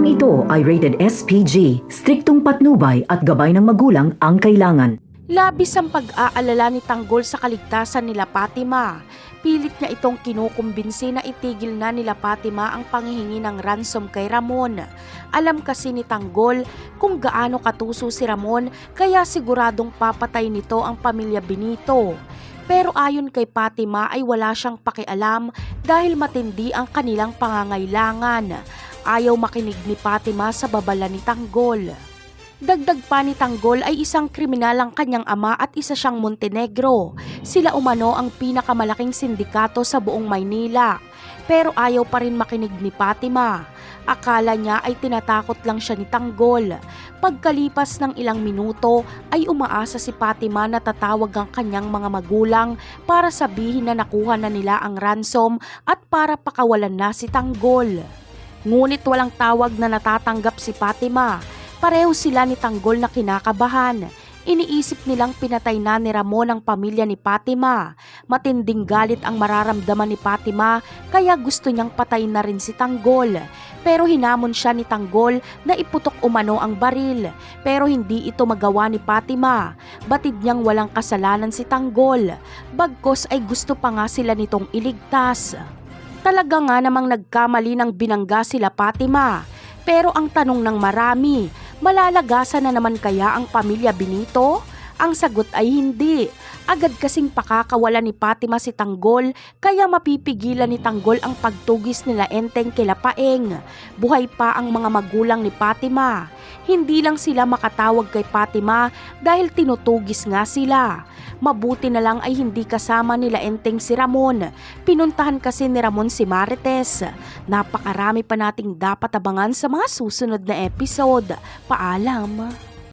Programang ito ay rated SPG, striktong patnubay at gabay ng magulang ang kailangan. Labis ang pag-aalala ni Tanggol sa kaligtasan nila Fatima. Pilit niya itong kinukumbinsi na itigil na nila Fatima ang panghihingi ng ransom kay Ramon. Alam kasi ni Tanggol kung gaano katuso si Ramon kaya siguradong papatay nito ang pamilya Benito. Pero ayon kay Fatima ay wala siyang pakialam dahil matindi ang kanilang pangangailangan. Ayaw makinig ni Fatima sa babala ni Tanggol. Dagdag pa ni Tanggol ay isang kriminal ang kanyang ama at isa siyang Montenegro. Sila umano ang pinakamalaking sindikato sa buong Maynila. Pero ayaw pa rin makinig ni Fatima. Akala niya ay tinatakot lang siya ni Tanggol. Pagkalipas ng ilang minuto ay umaasa si Fatima na tatawag ang kanyang mga magulang para sabihin na nakuha na nila ang ransom at para pakawalan na si Tanggol. Ngunit walang tawag na natatanggap si Fatima. Pareho sila ni Tanggol na kinakabahan. Iniisip nilang pinatay na ni Ramon ang pamilya ni Fatima. Matinding galit ang mararamdaman ni Fatima kaya gusto niyang patayin na rin si Tanggol. Pero hinamon siya ni Tanggol na iputok umano ang baril. Pero hindi ito magawa ni Fatima. Batid niyang walang kasalanan si Tanggol. Bagkos ay gusto pa nga sila nitong iligtas. Talaga nga namang nagkamali ng binangga sila Fatima. Pero ang tanong ng marami, malalagasan na naman kaya ang pamilya Benito? Ang sagot ay hindi. Agad kasing pakakawala ni Fatima si Tanggol kaya mapipigilan ni Tanggol ang pagtugis nila Enteng kila Paeng. Buhay pa ang mga magulang ni Fatima. Hindi lang sila makatawag kay Fatima dahil tinutugis nga sila. Mabuti na lang ay hindi kasama nila Enteng si Ramon. Pinuntahan kasi ni Ramon si Marites. Napakarami pa nating dapat abangan sa mga susunod na episode. Paalam!